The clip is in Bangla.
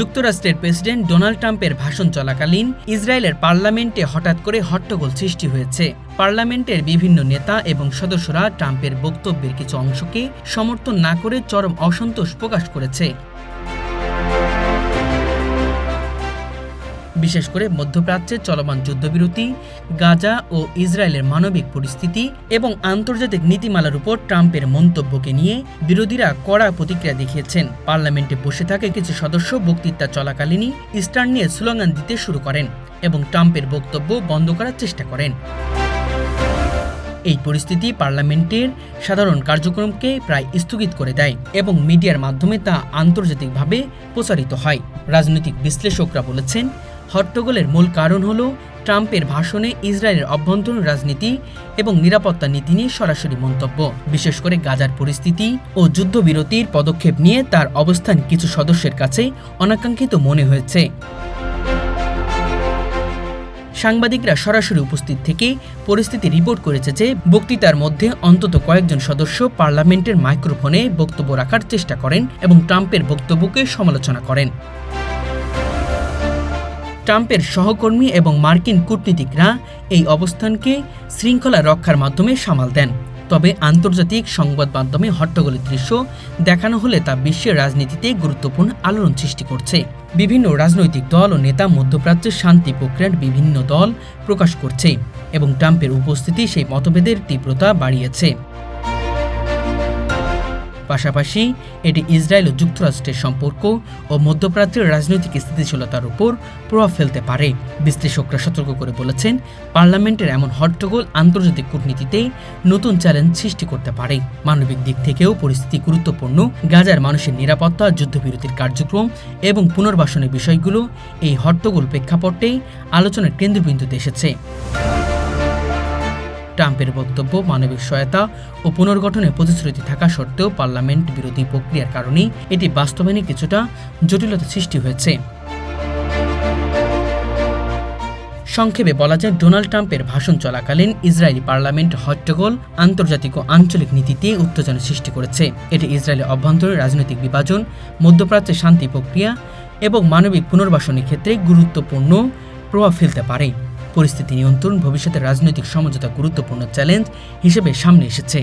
যুক্তরাষ্ট্রের প্রেসিডেন্ট ডোনাল্ড ট্রাম্পের ভাষণ চলাকালীন ইসরায়েলের পার্লামেন্টে হঠাৎ করে হট্টগোল সৃষ্টি হয়েছে। পার্লামেন্টের বিভিন্ন নেতা এবং সদস্যরা ট্রাম্পের বক্তব্যের কিছু অংশকে সমর্থন না করে চরম অসন্তোষ প্রকাশ করেছে। বিশেষ করে মধ্যপ্রাচ্যের চলমান যুদ্ধবিরতি, গাজা ও ইসরায়েলের মানবিক পরিস্থিতি এবং আন্তর্জাতিক নীতিমালার উপর ট্রাম্পের মন্তব্যকে নিয়ে বিরোধীরা কড়া প্রতিক্রিয়া দেখিয়েছেন। পার্লামেন্টে বসে থাকা কিছু সদস্য বক্তৃতা চলাকালীনই ইস্টার নিয়ে স্লোগান দিতে শুরু করেন এবং ট্রাম্পের বক্তব্য বন্ধ করার চেষ্টা করেন। এই পরিস্থিতি পার্লামেন্টের সাধারণ কার্যক্রমকে প্রায় স্থগিত করে দেয় এবং মিডিয়ার মাধ্যমে তা আন্তর্জাতিকভাবে প্রচারিত হয়। রাজনৈতিক বিশ্লেষকরা বলেছেন, হট্টগোলের মূল কারণ হল ট্রাম্পের ভাষণে ইসরায়েলের অভ্যন্তরীণ রাজনীতি এবং নিরাপত্তা নীতি নিয়ে সরাসরি মন্তব্য। বিশেষ করে গাজার পরিস্থিতি ও যুদ্ধবিরতির পদক্ষেপ নিয়ে তার অবস্থান কিছু সদস্যের কাছে অনাকাঙ্ক্ষিত মনে হয়েছে। সাংবাদিকরা সরাসরি উপস্থিত থেকে পরিস্থিতি রিপোর্ট করেছে যে বক্তৃতার মধ্যে অন্তত কয়েকজন সদস্য পার্লামেন্টের মাইক্রোফোনে বক্তব্য রাখার চেষ্টা করেন এবং ট্রাম্পের বক্তব্যকে সমালোচনা করেন। ট্রাম্পের সহকর্মী এবং মার্কিন কূটনীতিকরা এই অবস্থানকে শৃঙ্খলা রক্ষার মাধ্যমে সামাল দেন। তবে আন্তর্জাতিক সংবাদ মাধ্যমে হট্টগোলের দৃশ্য দেখানো হলে তা বিশ্বের রাজনীতিতে গুরুত্বপূর্ণ আলোড়ন সৃষ্টি করছে। বিভিন্ন রাজনৈতিক দল ও নেতা মধ্যপ্রাচ্যের শান্তি প্রক্রিয়ার বিভিন্ন দল প্রকাশ করছে এবং ট্রাম্পের উপস্থিতি সেই মতভেদের তীব্রতা বাড়িয়েছে। পাশাপাশি এটি ইসরায়েল ও যুক্তরাষ্ট্রের সম্পর্ক ও মধ্যপ্রাচ্যের রাজনৈতিক স্থিতিশীলতার উপর প্রভাব ফেলতে পারে। বিশ্লেষকরা সতর্ক করে বলেছেন, পার্লামেন্টের এমন হট্টগোল আন্তর্জাতিক কূটনীতিতে নতুন চ্যালেঞ্জ সৃষ্টি করতে পারে। মানবিক দিক থেকেও পরিস্থিতি গুরুত্বপূর্ণ। গাজার মানুষের নিরাপত্তা, যুদ্ধবিরতির কার্যক্রম এবং পুনর্বাসনের বিষয়গুলো এই হট্টগোল প্রেক্ষাপটে আলোচনার কেন্দ্রবিন্দুতে এসেছে। ট্রাম্পের বক্তব্য মানবিক সহায়তা ও পুনর্গঠনের প্রতিশ্রুতি থাকা সত্ত্বেও পার্লামেন্ট বিরোধী প্রক্রিয়ার কারণে এটি বাস্তবায়নে কিছুটা জটিলতা সৃষ্টি হয়েছে। সংক্ষেপে বলা যায়, ডোনাল্ড ট্রাম্পের ভাষণ চলাকালীন ইসরায়েলি পার্লামেন্ট হট্টগোল আন্তর্জাতিক ও আঞ্চলিক নীতিতে উত্তেজনা সৃষ্টি করেছে। এটি ইসরায়েলের অভ্যন্তরীণ রাজনৈতিক বিভাজন, মধ্যপ্রাচ্যের শান্তি প্রক্রিয়া এবং মানবিক পুনর্বাসনের ক্ষেত্রে গুরুত্বপূর্ণ প্রভাব ফেলতে পারে। পরিস্থিতি নিয়ন্ত্রণ ভবিষ্যতের রাজনৈতিক সমঝোতা গুরুত্বপূর্ণ চ্যালেঞ্জ হিসেবে সামনে এসেছে।